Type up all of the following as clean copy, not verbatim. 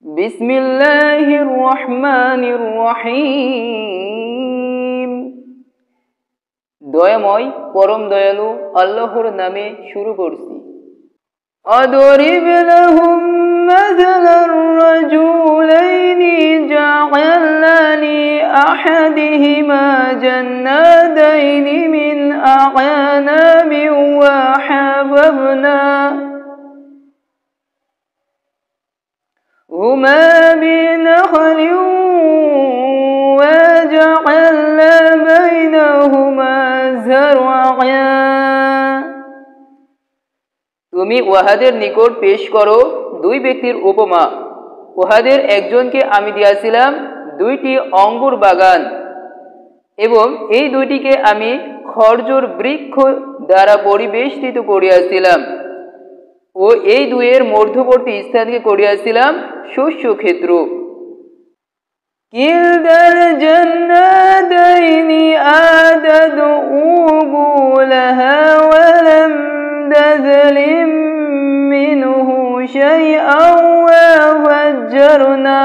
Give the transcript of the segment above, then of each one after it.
বিসমিল্লাহির রহমানির রহিম। দয়াময় পরম দয়ালু আল্লাহর নামে শুরু করছি। أضرب لهم مثلا الرجلين جعلنا لأحدهما جنتين من أعناب وحفظناهما بنخل وجعلنا بينهما زرعا। তুমি উহাদের নিকট পেশ করো দুই ব্যক্তির উপমা। উহাদের একজনকে আমি দিয়াছিলাম দুইটি অঙ্গুর বাগান এবং এই দুইটিকে আমি খরজুর বৃক্ষ দ্বারা পরিবেষ্টিত করিয়াছিলাম ও এই দুইয়ের মধ্যবর্তী স্থানকে করিয়াছিলাম শস্য ক্ষেত্র। কিলদাল জান্নাতাইনি আতাদ উকুলাহা ওয়া লাম تظلم منه شيئا وفجرنا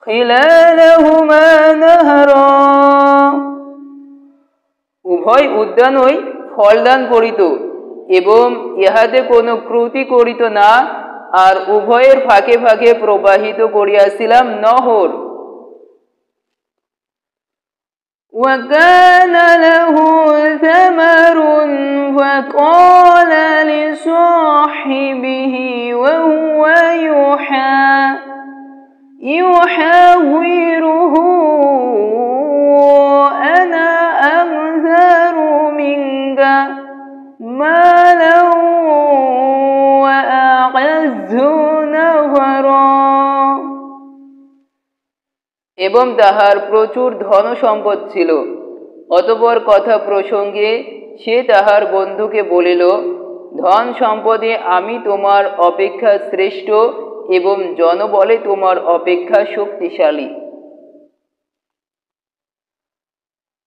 خلالهما نهرا। উভয় উদ্যানই ফলদান করিত এবং ইহাতে কোনো ত্রুটি করিত না, আর উভয়ের ফাঁকে ফাঁকে প্রবাহিত করিয়াছিলাম নহর। وكان له ثمر فقال لصاحبه وهو يحاوره أنا أكثر منك مالا وأعز نفرا। এবং তাহার প্রচুর ধন সম্পদ ছিল। অতঃপর কথা প্রসঙ্গে সে তাহার বন্ধুকে বলিল, ধন সম্পদে আমি তোমার অপেক্ষা শ্রেষ্ঠ এবং জনবলে তোমার অপেক্ষা শক্তিশালী।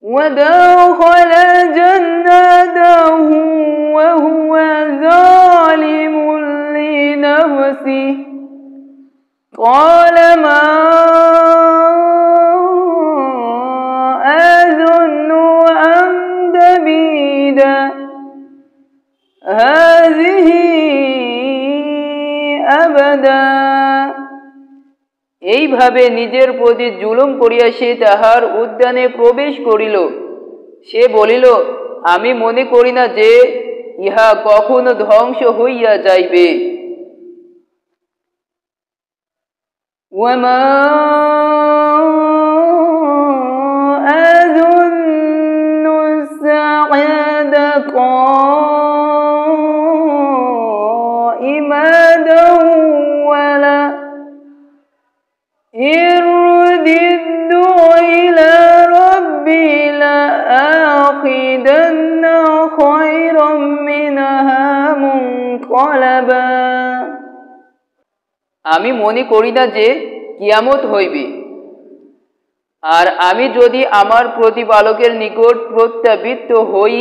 وَدَخَلَ جَنَّتَهُ وَهُوَ ظَالِمٌ لِنَفْسِهِ قَالَ مَا أَظُنُّ أَن تَبِيدَ هَٰذِهِ أَبَدًا। এইভাবে নিজের প্রতি জুলুম করিয়া সে তাহার উদ্যানে প্রবেশ করিল। সে বলিল, আমি মনে করি না যে ইহা কখনো ধ্বংস হইয়া যাইবে। وَمَا أَظُنُّ السَّاعَةَ قَائِمَةً وَلَئِن رُّدِدتُّ إِلَىٰ رَبِّي لَآخِذَنَّ خَيْرًا مِّنْهَا مُنقَلَبًا। আমি মনে করি না যে কিয়ামত হইবে, আর আমি যদি আমার প্রতিপালকের নিকট প্রত্যাবৃত্ত হই,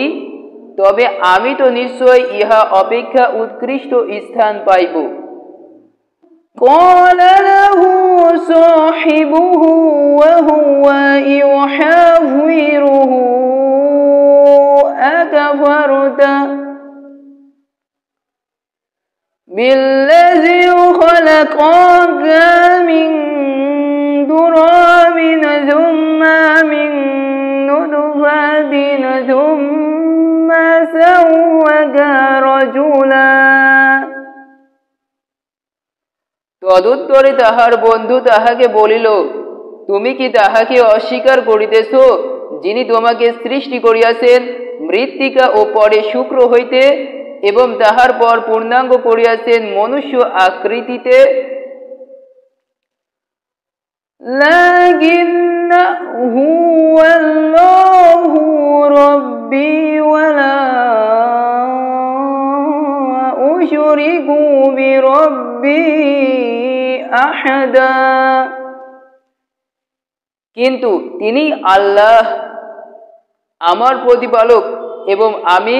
তবে আমি তো নিশ্চয় ইহা অপেক্ষা উৎকৃষ্ট স্থান পাইব। قال له صاحبه وهو يحاوره أكفرت بالذي خلقك من تراب ثم من نطفة ثم سوّاك رجلا। তদুত্তরে তাহার বন্ধু তাহাকে বলিল, তুমি কি তাহাকে অস্বীকার করিতেছ যিনি তোমাকে সৃষ্টি করিয়াছেন মৃত্তিকা ও পরে শুক্র হইতে এবং তাহার পর পূর্ণাঙ্গ করিয়াছেন মনুষ্য আকৃতিতে? লাকিন্না হুয়াল্লাহু রাব্বি ওয়ালা উশরিকু বিরাব্বি আহাদা। কিন্তু তিনি আল্লাহ আমার প্রতিপালক এবং আমি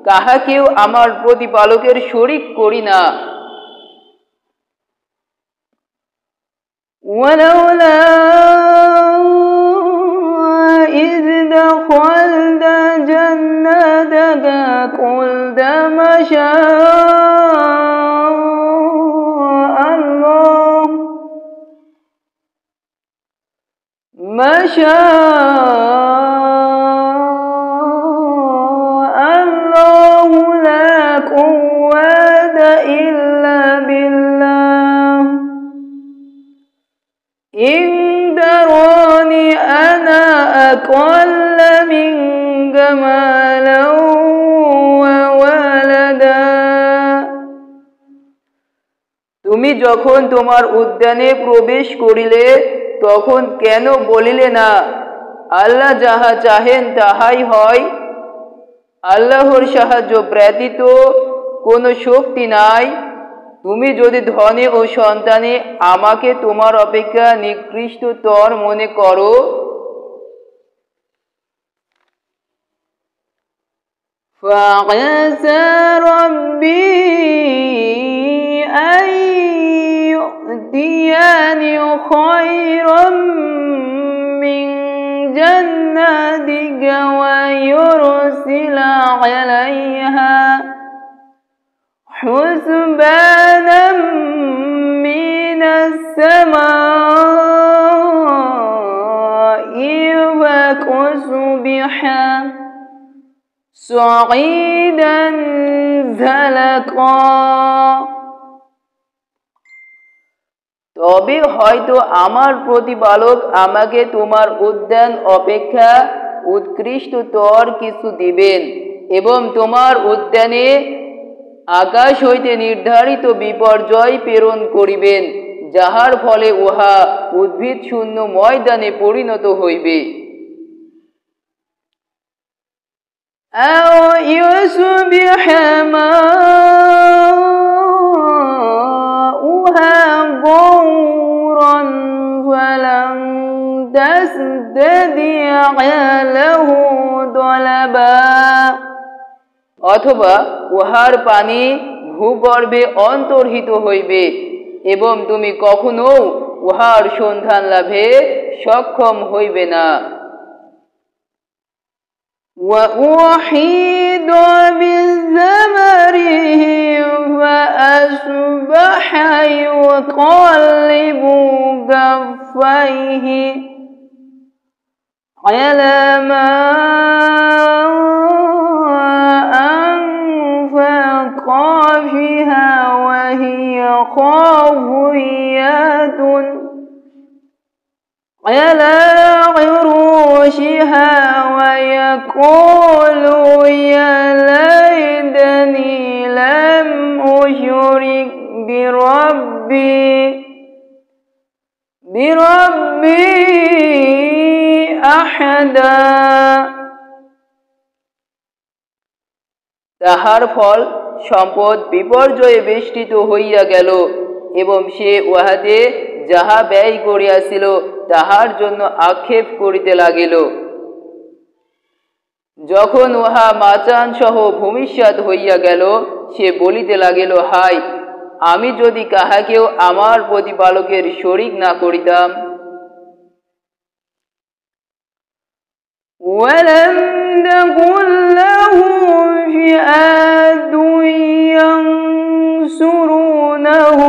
কাহাকেও আমার প্রতিপালকের শরীক করি না। ولولا إذ دخلت جنتك قلت ما شاء الله لا قوة إلا بالله إن تروني أنا أقل منك مالا وولدا তুমি যখন তোমার উদ্যানে প্রবেশ করিলে তখন কেন বলিলে না, আল্লাহ যাহা চাহেন তাহাই হয়, আল্লাহর সাহায্য ব্যতীত কোনো শক্তি নাই। তুমি যদি ধনে ও সন্তানে আমাকে তোমার অপেক্ষা নিকৃষ্টতর মনে করো, فعسى ربي أن يؤتيني خيرا من جنتك ويرسل عليها حسبانا من السماء فتصبح صعيدا زلقا। তবে হয়তো আমার প্রতিপালক আমাকে তোমার উদ্যান অপেক্ষা উৎকৃষ্টতর কিছু দিবেন এবং তোমার উদ্যানে আকাশ হইতে নির্ধারিত বিপর্যয় প্রেরণ করিবেন, যাহার ফলে উহা উদ্ভিদ শূন্য ময়দানে পরিণত হইবে। أو يصبح ماؤها غورا فلن تستطيع له طلبا অথবা উহার পানি ভূগর্ভে অন্তর্হিত হইবে এবং তুমি কখনো উহার সন্ধান লাভে সক্ষম হইবে না। وأحيط بثمره فأصبح يقلب كفيه على ما أنفق فيها وهي خاوية على عروشها ويقول يا ليتني لم أشرك بربي أحدا। তাহার ফল সম্পদ বিপর্যয়ে বেষ্টিত হইয়া গেল এবং সে উহাতে যাহা ব্যয় করিয়াছিল তাহার জন্য আক্ষেপ করিতে লাগিল। যখন উহা মাচান সহ ভূমিষ্যাৎ হইয়া গেল, সে বলিতে লাগিল, হায়, আমি যদি কাহাকেও আমার প্রতিপালকের শরীক না করিতাম। ولم تكن له فئة ينصرونه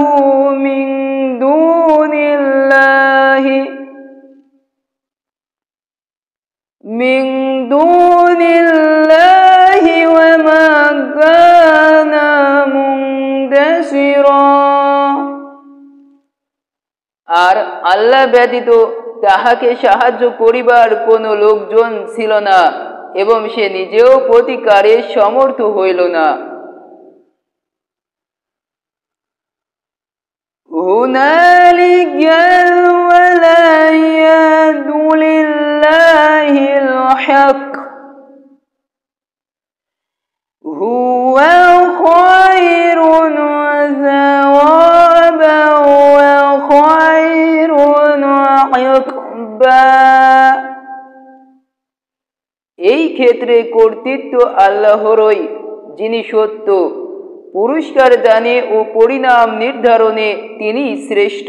من دون الله وما كان منتصرا। আর আল্লাহ ব্যতীত তাহাকে সাহায্য করিবার কোনো লোকজন ছিল না এবং সে নিজেও প্রতিকারে সমর্থ হইল না। হুনালিকা ওয়ালায়াতু লিল্লাহিল হক হুয়া খায়রুন সাওয়াবান ওয়া খায়রুন উকবা। এই ক্ষেত্রে কর্তৃত্ব আল্লাহরই, যিনি সত্য, পুরস্কার দানে ও পরিণাম নির্ধারণে তিনি শ্রেষ্ঠ।